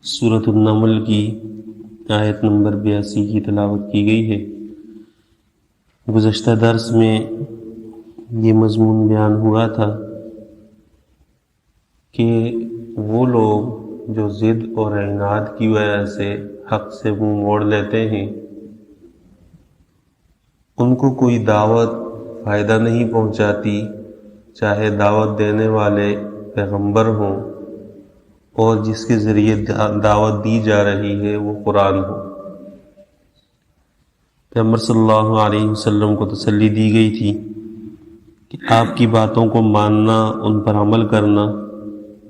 سورۃ النمل کی آیت نمبر 82 کی تلاوت کی گئی ہے۔ گزشتہ درس میں یہ مضمون بیان ہوا تھا کہ وہ لوگ جو ضد اور عناد کی وجہ سے حق سے منہ موڑ لیتے ہیں، ان کو کوئی دعوت فائدہ نہیں پہنچاتی، چاہے دعوت دینے والے پیغمبر ہوں اور جس کے ذریعے دعوت دی جا رہی ہے وہ قرآن ہو۔ پیغمبر صلی اللہ علیہ وسلم کو تسلی دی گئی تھی کہ آپ کی باتوں کو ماننا، ان پر عمل کرنا،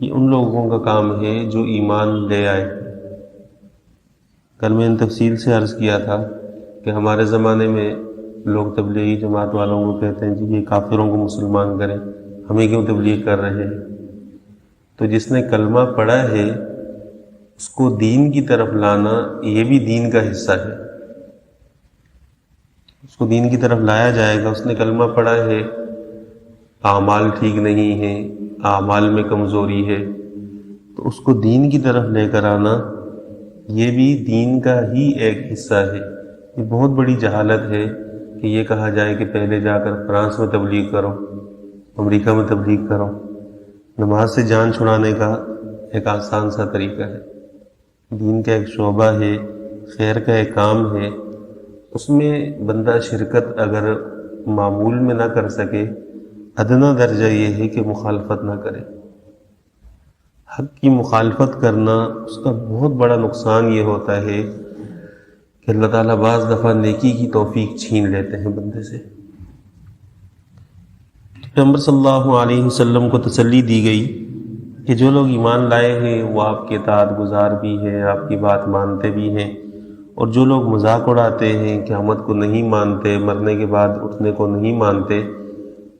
یہ ان لوگوں کا کام ہے جو ایمان لے آئے۔ کل میں نے تفصیل سے عرض کیا تھا کہ ہمارے زمانے میں لوگ تبلیغی جماعت والوں کو کہتے ہیں جی یہ کافروں کو مسلمان کریں، ہمیں کیوں تبلیغ کر رہے ہیں؟ تو جس نے کلمہ پڑھا ہے اس کو دین کی طرف لانا یہ بھی دین کا حصہ ہے، اس کو دین کی طرف لایا جائے گا۔ اس نے کلمہ پڑھا ہے، اعمال ٹھیک نہیں ہیں، اعمال میں کمزوری ہے، تو اس کو دین کی طرف لے کر آنا یہ بھی دین کا ہی ایک حصہ ہے۔ یہ بہت بڑی جہالت ہے کہ یہ کہا جائے کہ پہلے جا کر فرانس میں تبلیغ کرو، امریکہ میں تبلیغ کرو۔ نماز سے جان چھڑانے کا ایک آسان سا طریقہ ہے، دین کا ایک شعبہ ہے، خیر کا ایک کام ہے، اس میں بندہ شرکت اگر معمول میں نہ کر سکے، ادنیٰ درجہ یہ ہے کہ مخالفت نہ کرے۔ حق کی مخالفت کرنا اس کا بہت بڑا نقصان یہ ہوتا ہے کہ اللہ تعالیٰ بعض دفعہ نیکی کی توفیق چھین لیتے ہیں بندے سے۔ پیغمبر صلی اللہ علیہ وسلم کو تسلی دی گئی کہ جو لوگ ایمان لائے ہیں وہ آپ کے اطاعت گزار بھی ہیں، آپ کی بات مانتے بھی ہیں، اور جو لوگ مذاق اڑاتے ہیں، قیامت کو نہیں مانتے، مرنے کے بعد اٹھنے کو نہیں مانتے،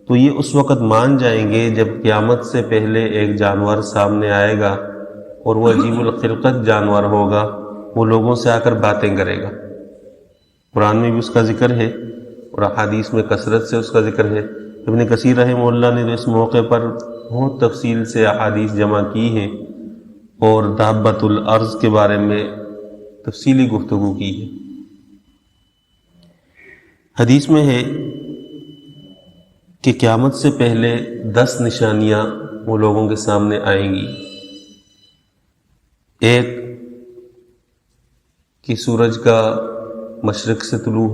تو یہ اس وقت مان جائیں گے جب قیامت سے پہلے ایک جانور سامنے آئے گا اور وہ عجیب الخلقت جانور ہوگا، وہ لوگوں سے آ کر باتیں کرے گا۔ قرآن میں بھی اس کا ذکر ہے اور احادیث میں کثرت سے اس کا ذکر ہے۔ ابن کثیر رحمہ اللہ نے تو اس موقع پر بہت تفصیل سے احادیث جمع کی ہیں اور دابۃ الارض کے بارے میں تفصیلی گفتگو کی ہے۔ حدیث میں ہے کہ قیامت سے پہلے 10 نشانیاں وہ لوگوں کے سامنے آئیں گی۔ ایک کہ سورج کا مشرق سے طلوع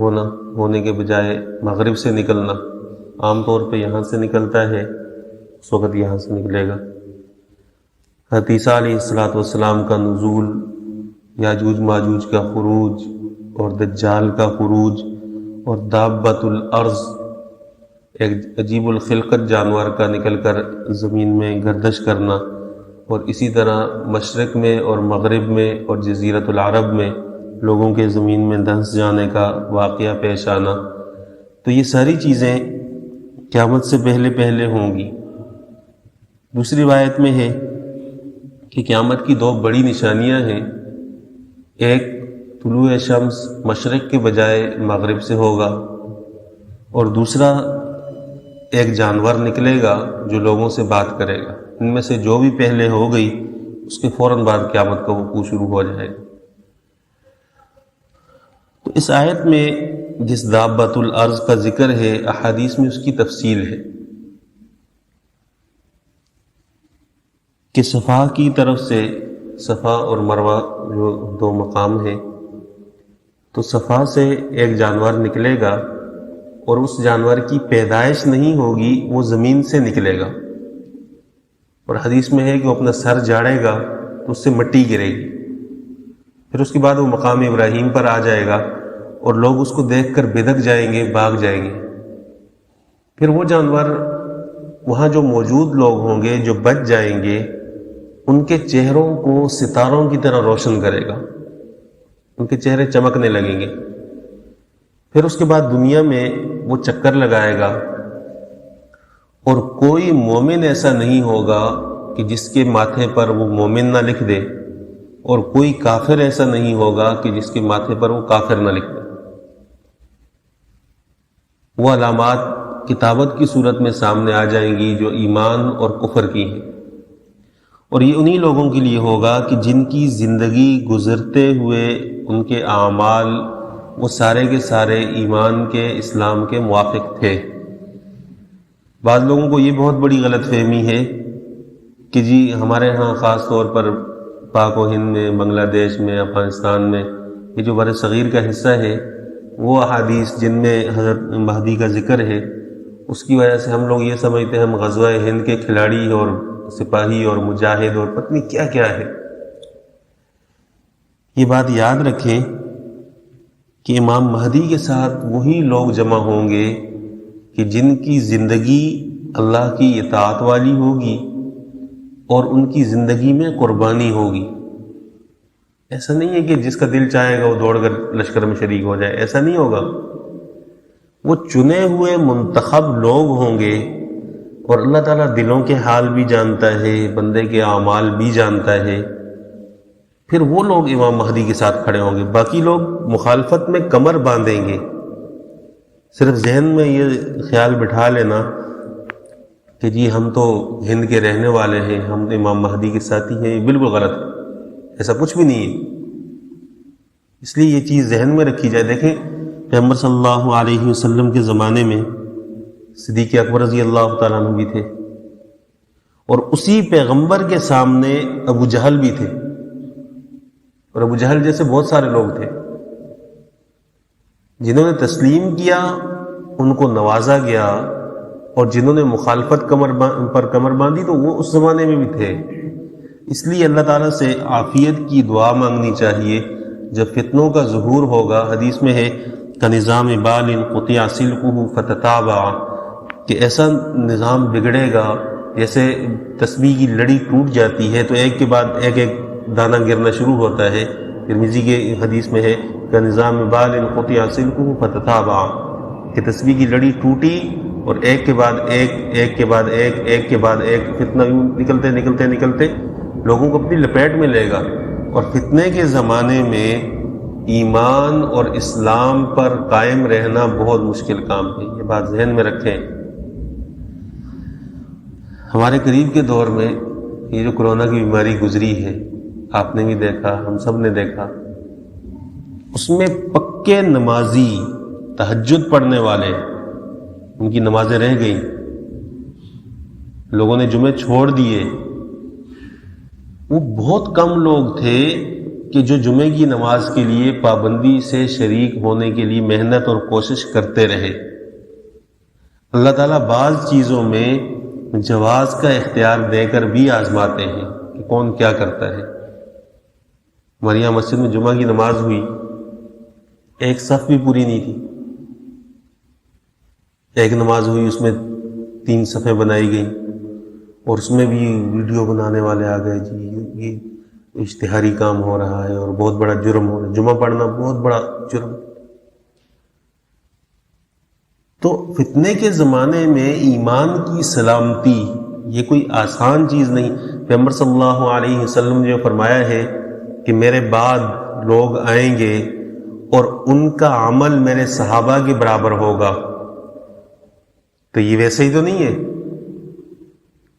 ہونے کے بجائے مغرب سے نکلنا، عام طور پہ یہاں سے نکلتا ہے، اس وقت یہاں سے نکلے گا۔ حضرت عیسیٰ علیہ السلام کا نزول، یاجوج ماجوج کا خروج اور دجال کا خروج، اور دابۃ الارض ایک عجیب الخلقت جانور کا نکل کر زمین میں گردش کرنا، اور اسی طرح مشرق میں اور مغرب میں اور جزیرۃ العرب میں لوگوں کے زمین میں دھنس جانے کا واقعہ پیش آنا، تو یہ ساری چیزیں قیامت سے پہلے ہوں گی۔ دوسری روایت میں ہے کہ قیامت کی 2 بڑی نشانیاں ہیں، ایک طلوع شمس مشرق کے بجائے مغرب سے ہوگا، اور دوسرا ایک جانور نکلے گا جو لوگوں سے بات کرے گا۔ ان میں سے جو بھی پہلے ہو گئی اس کے فوراً بعد قیامت کا وقوع شروع ہو جائے گا۔ تو اس آیت میں جس دابۃ الارض کا ذکر ہے، احادیث میں اس کی تفصیل ہے کہ صفا کی طرف سے، صفا اور مروہ جو 2 مقام ہیں، تو صفا سے ایک جانور نکلے گا اور اس جانور کی پیدائش نہیں ہوگی، وہ زمین سے نکلے گا، اور حدیث میں ہے کہ وہ اپنا سر جاڑے گا تو اس سے مٹی گرے گی، پھر اس کے بعد وہ مقام ابراہیم پر آ جائے گا اور لوگ اس کو دیکھ کر بدک جائیں گے، بھاگ جائیں گے۔ پھر وہ جانور وہاں جو موجود لوگ ہوں گے جو بچ جائیں گے، ان کے چہروں کو ستاروں کی طرح روشن کرے گا، ان کے چہرے چمکنے لگیں گے۔ پھر اس کے بعد دنیا میں وہ چکر لگائے گا، اور کوئی مومن ایسا نہیں ہوگا کہ جس کے ماتھے پر وہ مومن نہ لکھ دے، اور کوئی کافر ایسا نہیں ہوگا کہ جس کے ماتھے پر وہ کافر نہ لکھ دے۔ وہ علامات کتابت کی صورت میں سامنے آ جائیں گی جو ایمان اور کفر کی ہیں، اور یہ انہی لوگوں کے لیے ہوگا کہ جن کی زندگی گزرتے ہوئے ان کے اعمال وہ سارے کے سارے ایمان کے، اسلام کے موافق تھے۔ بعض لوگوں کو یہ بہت بڑی غلط فہمی ہے کہ جی ہمارے ہاں خاص طور پر پاک و ہند میں، بنگلہ دیش میں، افغانستان میں، یہ جو بر صغیر کا حصہ ہے، وہ احادیث جن میں حضرت مہدی کا ذکر ہے، اس کی وجہ سے ہم لوگ یہ سمجھتے ہیں ہم غزوہ ہند کے کھلاڑی اور سپاہی اور مجاہد اور پتہ کیا کیا ہے۔ یہ بات یاد رکھیں کہ امام مہدی کے ساتھ وہی لوگ جمع ہوں گے کہ جن کی زندگی اللہ کی اطاعت والی ہوگی اور ان کی زندگی میں قربانی ہوگی۔ ایسا نہیں ہے کہ جس کا دل چاہے گا وہ دوڑ کر لشکر میں شریک ہو جائے، ایسا نہیں ہوگا۔ وہ چنے ہوئے منتخب لوگ ہوں گے، اور اللہ تعالیٰ دلوں کے حال بھی جانتا ہے، بندے کے اعمال بھی جانتا ہے، پھر وہ لوگ امام مہدی کے ساتھ کھڑے ہوں گے۔ باقی لوگ مخالفت میں کمر باندھیں گے۔ صرف ذہن میں یہ خیال بٹھا لینا کہ جی ہم تو ہند کے رہنے والے ہیں، ہم امام مہدی کے ساتھی ہیں، یہ بالکل غلط ہے، ایسا کچھ بھی نہیں ہے۔ اس لیے یہ چیز ذہن میں رکھی جائے۔ دیکھیں پیغمبر صلی اللہ علیہ وسلم کے زمانے میں صدیق اکبر رضی اللہ تعالیٰ عنہ بھی تھے، اور اسی پیغمبر کے سامنے ابو جہل بھی تھے، اور ابو جہل جیسے بہت سارے لوگ تھے جنہوں نے تسلیم کیا، ان کو نوازا گیا، اور جنہوں نے مخالفت پر کمر باندھی تو وہ اس زمانے میں بھی تھے۔ اس لیے اللہ تعالیٰ سے عافیت کی دعا مانگنی چاہیے جب فتنوں کا ظہور ہوگا۔ حدیث میں ہے کَنِظَامِ بَالٍ قُطِعَ سِلْكُهُ فَتَتَابَعَ، کہ ایسا نظام بگڑے گا جیسے تسبیح کی لڑی ٹوٹ جاتی ہے تو ایک کے بعد ایک ایک دانہ گرنا شروع ہوتا ہے۔ ترمذی کے حدیث میں ہے کَنِظَامِ بَالٍ قُطِعَ سِلْكُهُ فَتَتَابَعَ، کہ تسبیح کی لڑی ٹوٹی اور ایک کے بعد ایک، ایک کے بعد ایک، ایک کے بعد ایک فتنہ یوں نکلتے نکلتے نکلتے لوگوں کو اپنی لپیٹ میں لے گا۔ اور فتنے کے زمانے میں ایمان اور اسلام پر قائم رہنا بہت مشکل کام ہے، یہ بات ذہن میں رکھیں۔ ہمارے قریب کے دور میں یہ جو کرونا کی بیماری گزری ہے، آپ نے بھی دیکھا، ہم سب نے دیکھا، اس میں پکے نمازی تہجد پڑھنے والے ان کی نمازیں رہ گئیں، لوگوں نے جمعے چھوڑ دیے۔ وہ بہت کم لوگ تھے کہ جو جمعے کی نماز کے لیے پابندی سے شریک ہونے کے لیے محنت اور کوشش کرتے رہے۔ اللہ تعالیٰ بعض چیزوں میں جواز کا اختیار دے کر بھی آزماتے ہیں کہ کون کیا کرتا ہے۔ ہمارے یہاں مسجد میں جمعہ کی نماز ہوئی، ایک صف بھی پوری نہیں تھی، ایک نماز ہوئی اس میں 3 صفیں بنائی گئیں، اور اس میں بھی ویڈیو بنانے والے آ گئے، جی یہ اشتہاری کام ہو رہا ہے اور بہت بڑا جرم ہو رہا ہے، جمعہ پڑھنا بہت بڑا جرم۔ تو فتنے کے زمانے میں ایمان کی سلامتی یہ کوئی آسان چیز نہیں۔ پیغمبر صلی اللہ علیہ وسلم نے جو فرمایا ہے کہ میرے بعد لوگ آئیں گے اور ان کا عمل میرے صحابہ کے برابر ہوگا، تو یہ ویسے ہی تو نہیں ہے۔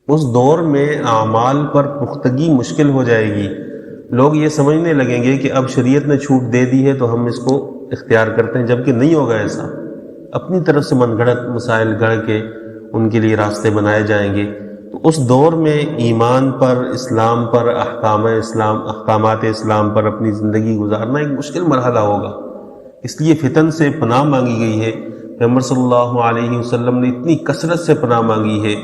اس دور میں اعمال پر پختگی مشکل ہو جائے گی۔ لوگ یہ سمجھنے لگیں گے کہ اب شریعت نے چھوٹ دے دی ہے تو ہم اس کو اختیار کرتے ہیں، جبکہ نہیں ہوگا ایسا۔ اپنی طرف سے من گھڑت مسائل گڑھ کے ان کے لیے راستے بنائے جائیں گے۔ تو اس دور میں ایمان پر، اسلام پر، احکامات اسلام پر اپنی زندگی گزارنا ایک مشکل مرحلہ ہوگا۔ اس لیے فتن سے پناہ مانگی گئی ہے۔ پیغمبر صلی اللہ علیہ وسلم نے اتنی کثرت سے پناہ مانگی ہے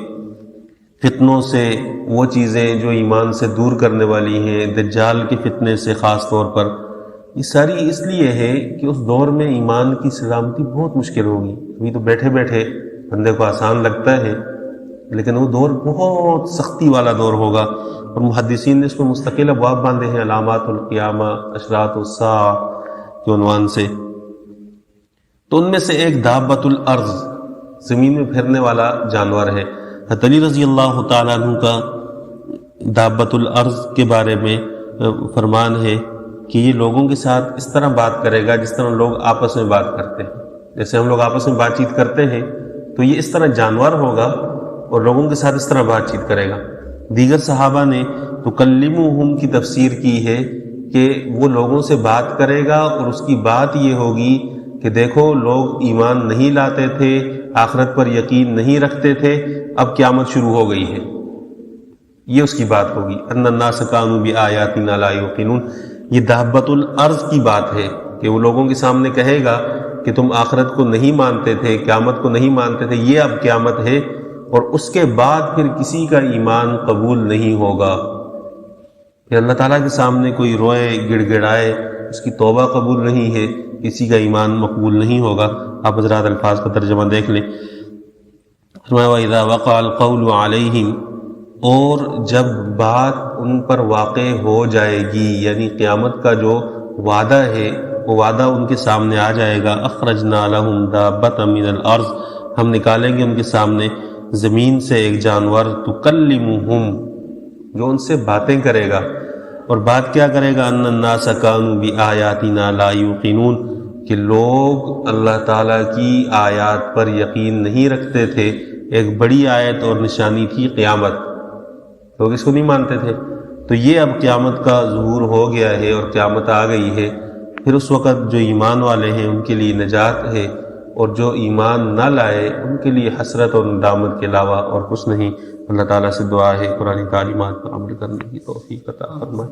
فتنوں سے، وہ چیزیں جو ایمان سے دور کرنے والی ہیں، دجال کے فتنے سے خاص طور پر۔ یہ ساری اس لیے ہے کہ اس دور میں ایمان کی سلامتی بہت مشکل ہوگی۔ ابھی تو بیٹھے بیٹھے بندے کو آسان لگتا ہے، لیکن وہ دور بہت سختی والا دور ہوگا۔ اور محدثین نے اس میں مستقل ابواب باندھے ہیں، علامات القیامہ، اشراط الساعہ کے عنوان سے۔ تو ان میں سے ایک دابۃ الارض، زمین میں پھرنے والا جانور ہے۔ حضرت علی رضی اللہ تعالیٰ عنہ کا دابۃ الارض کے بارے میں فرمان ہے کہ یہ لوگوں کے ساتھ اس طرح بات کرے گا جس طرح لوگ آپس میں بات کرتے ہیں۔ جیسے ہم لوگ آپس میں بات چیت کرتے ہیں تو یہ اس طرح جانور ہوگا اور لوگوں کے ساتھ اس طرح بات چیت کرے گا۔ دیگر صحابہ نے تکلمہم کی تفسیر کی ہے کہ وہ لوگوں سے بات کرے گا اور اس کی بات یہ ہوگی کہ دیکھو لوگ ایمان نہیں لاتے تھے، آخرت پر یقین نہیں رکھتے تھے، اب قیامت شروع ہو گئی ہے، یہ اس کی بات ہوگی۔ ان الناس کانوا بآیاتنا لا یوقنون، یہ دابۃ الارض کی بات ہے کہ وہ لوگوں کے سامنے کہے گا کہ تم آخرت کو نہیں مانتے تھے، قیامت کو نہیں مانتے تھے، یہ اب قیامت ہے، اور اس کے بعد پھر کسی کا ایمان قبول نہیں ہوگا۔ پھر اللہ تعالیٰ کے سامنے کوئی روئے گڑ گڑائے، اس کی توبہ قبول نہیں ہے، کسی کا ایمان مقبول نہیں ہوگا۔ آپ حضرات الفاظ کا ترجمہ دیکھ لیں۔ فرمایا وَإِذَا وَقَعَ الْقَوْلُ عَلَيْهِمْ، اور جب بات ان پر واقع ہو جائے گی، یعنی قیامت کا جو وعدہ ہے وہ وعدہ ان کے سامنے آ جائے گا، اخرجنا لهم دابۃ من الارض، ہم نکالیں گے ان کے سامنے زمین سے ایک جانور، تکلمہم، جو ان سے باتیں کرے گا، اور بات کیا کرے گا؟ ان الناس کانوا بآیاتنا لا یوقنون، کہ لوگ اللہ تعالیٰ کی آیات پر یقین نہیں رکھتے تھے۔ ایک بڑی آیت اور نشانی تھی قیامت، لوگ اس کو نہیں مانتے تھے، تو یہ اب قیامت کا ظہور ہو گیا ہے اور قیامت آ گئی ہے۔ پھر اس وقت جو ایمان والے ہیں ان کے لیے نجات ہے، اور جو ایمان نہ لائے ان کے لیے حسرت اور ندامت کے علاوہ اور کچھ نہیں۔ اللہ تعالیٰ سے دعا ہے قرآن تعلیمات پر عمل کرنے کی توفیق عطا فرمائے۔